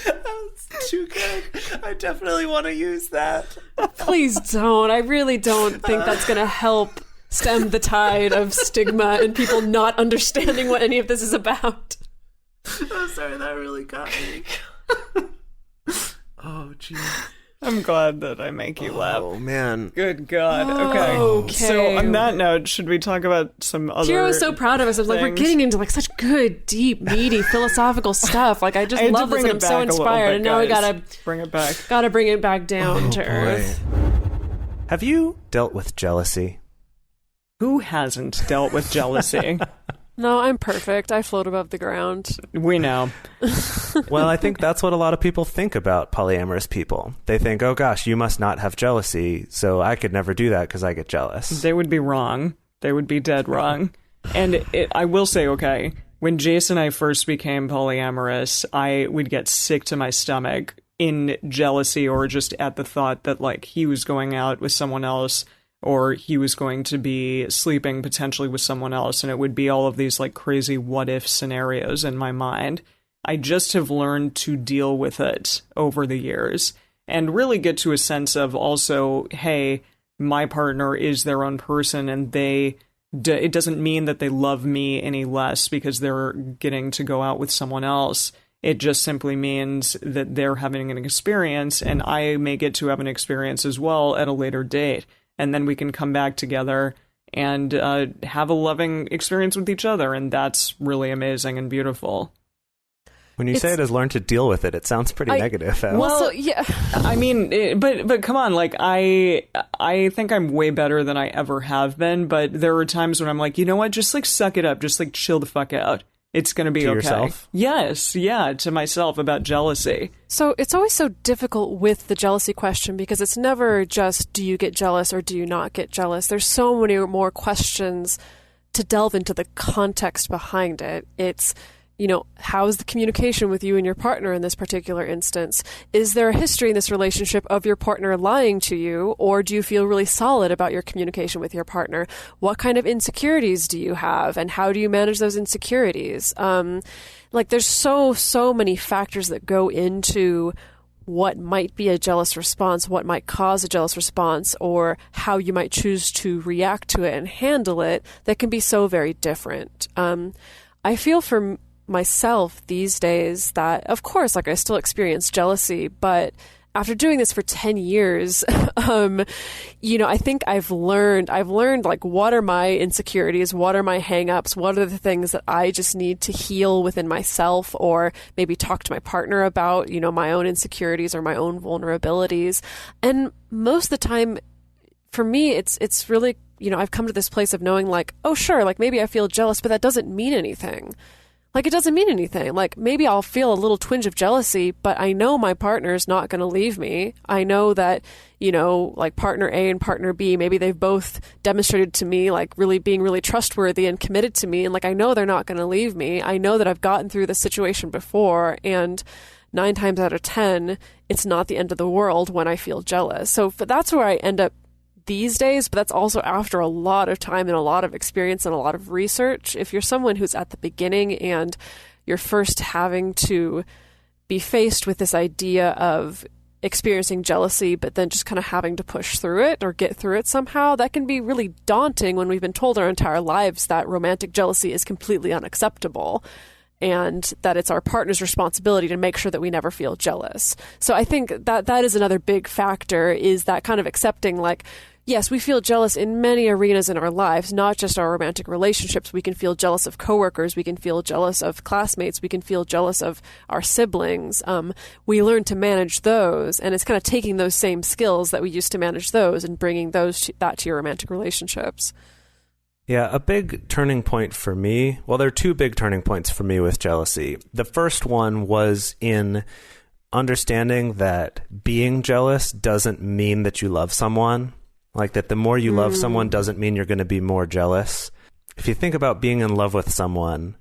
That's too good. I definitely want to use that. Please don't. I really don't think that's going to help stem the tide of stigma and people not understanding what any of this is about. I'm sorry, that really got me. Oh, geez. I'm glad that I make you laugh. Oh, man. Good God. Okay. So on that note, should we talk about some other Kira was so proud of us. I was like, we're getting into like such good, deep, meaty, philosophical stuff. Like I just love this and I'm so inspired. And now we gotta bring it back. Gotta bring it back down to earth. Have you dealt with jealousy? Who hasn't dealt with jealousy? No, I'm perfect. I float above the ground. We know. Well, I think that's what a lot of people think about polyamorous people. They think, oh gosh, you must not have jealousy, so I could never do that because I get jealous. They would be wrong. They would be dead wrong. And I will say, okay, when Jase and I first became polyamorous, I would get sick to my stomach in jealousy or just at the thought that like he was going out with someone else or he was going to be sleeping potentially with someone else, and it would be all of these like crazy what-if scenarios in my mind. I just have learned to deal with it over the years and really get to a sense of also, hey, my partner is their own person, and it doesn't mean that they love me any less because they're getting to go out with someone else. It just simply means that they're having an experience, and I may get to have an experience as well at a later date. And then we can come back together and have a loving experience with each other. And that's really amazing and beautiful. When you say it as learn to deal with it, it sounds pretty negative. Well, so, yeah. I mean, but come on, like I think I'm way better than I ever have been. But there are times when I'm like, you know what? Just like suck it up. Just like chill the fuck out. It's going to be to okay. Yourself? Yes. Yeah. To myself about jealousy. So it's always so difficult with the jealousy question because it's never just do you get jealous or do you not get jealous? There's so many more questions to delve into the context behind it. It's, how's the communication with you and your partner in this particular instance? Is there a history in this relationship of your partner lying to you, or do you feel really solid about your communication with your partner? What kind of insecurities do you have, and how do you manage those insecurities? There's so many factors that go into what might be a jealous response, what might cause a jealous response, or how you might choose to react to it and handle it that can be so very different. I feel for myself these days that, of course, like I still experience jealousy, but after doing this for 10 years, I think I've learned like what are my insecurities, what are my hang-ups, what are the things that I just need to heal within myself or maybe talk to my partner about, my own insecurities or my own vulnerabilities. And most of the time, for me, it's really, I've come to this place of knowing like, oh, sure, like maybe I feel jealous, but that doesn't mean anything. Like, it doesn't mean anything. Like, maybe I'll feel a little twinge of jealousy, but I know my partner's not going to leave me. I know that, you know, like partner A and partner B, maybe they've both demonstrated to me, like, really being really trustworthy and committed to me. And like, I know they're not going to leave me. I know that I've gotten through this situation before, and 9 times out of 10, it's not the end of the world when I feel jealous. So that's where I end up these days, but that's also after a lot of time and a lot of experience and a lot of research. If you're someone who's at the beginning and you're first having to be faced with this idea of experiencing jealousy, but then just kind of having to push through it or get through it somehow, that can be really daunting when we've been told our entire lives that romantic jealousy is completely unacceptable, and that it's our partner's responsibility to make sure that we never feel jealous. So I think that is another big factor, is that kind of accepting, like, yes, we feel jealous in many arenas in our lives, not just our romantic relationships. We can feel jealous of coworkers. We can feel jealous of classmates. We can feel jealous of our siblings. We learn to manage those, and it's kind of taking those same skills that we used to manage those and bringing that to your romantic relationships. Yeah, a big turning point for me, well, there are 2 big turning points for me with jealousy. The first one was in understanding that being jealous doesn't mean that you love someone. Like, that the more you love someone doesn't mean you're going to be more jealous. If you think about being in love with someone,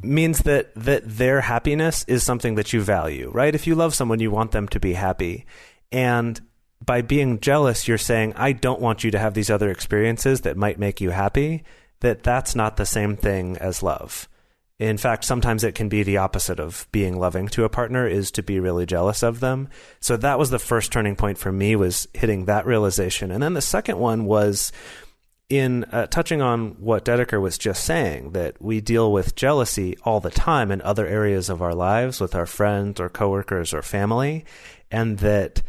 means that their happiness is something that you value, right? If you love someone, you want them to be happy. And by being jealous, you're saying, I don't want you to have these other experiences that might make you happy. That's not the same thing as love. In fact, sometimes it can be the opposite of being loving to a partner, is to be really jealous of them. So that was the first turning point for me, was hitting that realization. And then the second one was in touching on what Dedeker was just saying, that we deal with jealousy all the time in other areas of our lives with our friends or coworkers or family, and that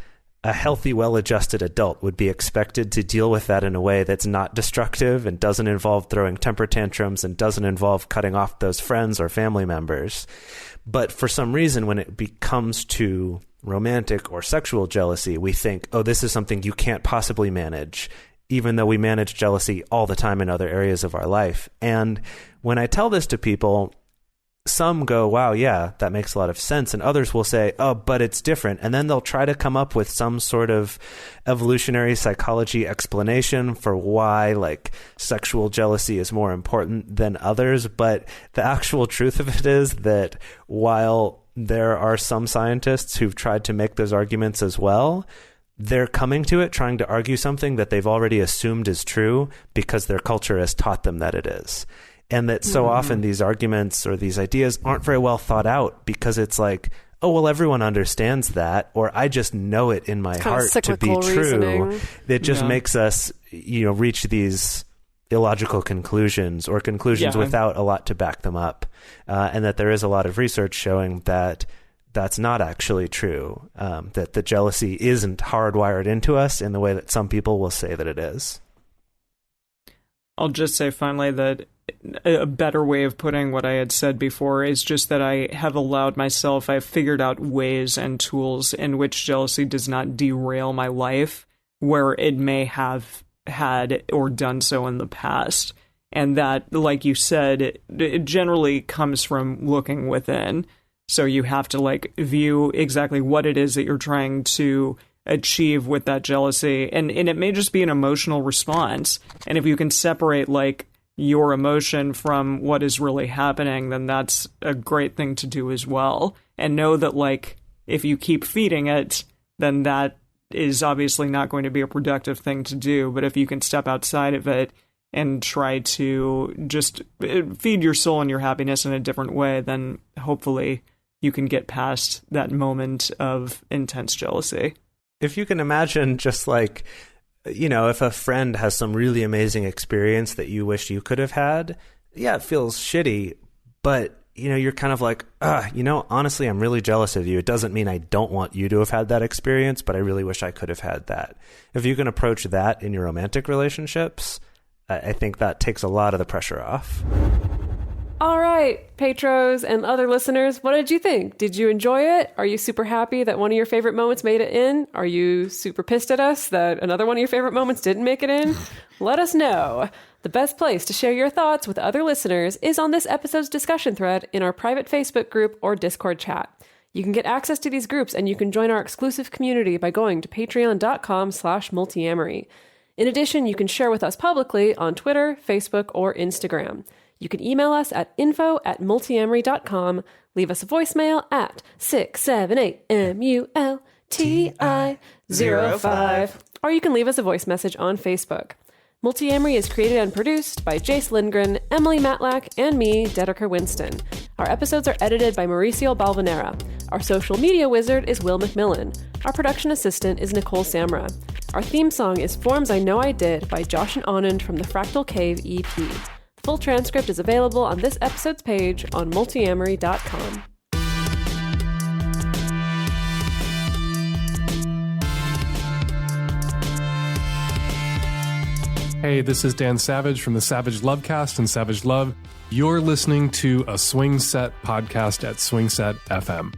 a healthy, well-adjusted adult would be expected to deal with that in a way that's not destructive and doesn't involve throwing temper tantrums and doesn't involve cutting off those friends or family members. But for some reason, when it comes to romantic or sexual jealousy, we think, oh, this is something you can't possibly manage, even though we manage jealousy all the time in other areas of our life. And when I tell this to people, some go, wow, yeah, that makes a lot of sense. And others will say, oh, but it's different. And then they'll try to come up with some sort of evolutionary psychology explanation for why, like, sexual jealousy is more important than others. But the actual truth of it is that while there are some scientists who've tried to make those arguments as well, they're coming to it trying to argue something that they've already assumed is true because their culture has taught them that it is. And that so often these arguments or these ideas aren't very well thought out, because it's like, oh, well, everyone understands that, or I just know it in my heart to be true. It just makes us, reach these illogical conclusions, or conclusions without a lot to back them up. And that there is a lot of research showing that that's not actually true, that the jealousy isn't hardwired into us in the way that some people will say that it is. I'll just say finally that a better way of putting what I had said before is just that I have allowed myself, I've figured out ways and tools in which jealousy does not derail my life where it may have had or done so in the past. And that, like you said, it generally comes from looking within. So you have to view exactly what it is that you're trying to achieve with that jealousy. And it may just be an emotional response. And if you can separate your emotion from what is really happening, then that's a great thing to do as well. And know that if you keep feeding it, then that is obviously not going to be a productive thing to do. But if you can step outside of it and try to just feed your soul and your happiness in a different way, then hopefully you can get past that moment of intense jealousy. If you can imagine just if a friend has some really amazing experience that you wish you could have had, yeah, it feels shitty, but you're kind of honestly, I'm really jealous of you. It doesn't mean I don't want you to have had that experience, but I really wish I could have had that. If you can approach that in your romantic relationships, I think that takes a lot of the pressure off. All right, Patros and other listeners, what did you think? Did you enjoy it? Are you super happy that one of your favorite moments made it in? Are you super pissed at us that another one of your favorite moments didn't make it in? Let us know. The best place to share your thoughts with other listeners is on this episode's discussion thread in our private Facebook group or Discord chat. You can get access to these groups and you can join our exclusive community by going to patreon.com/multiamory. In addition, you can share with us publicly on Twitter, Facebook, or Instagram. You can email us at info@multiamory.com, leave us a voicemail at 678-MULTI-05, or you can leave us a voice message on Facebook. Multiamory is created and produced by Jase Lindgren, Emily Matlack, and me, Dedeker Winston. Our episodes are edited by Mauricio Balvanera. Our social media wizard is Will McMillan. Our production assistant is Nicole Samra. Our theme song is Forms I Know I Did by Josh and Anand from the Fractal Cave EP. The full transcript is available on this episode's page on multiamory.com. Hey, this is Dan Savage from the Savage Lovecast and Savage Love. You're listening to a Swing Set podcast at Swing Set FM.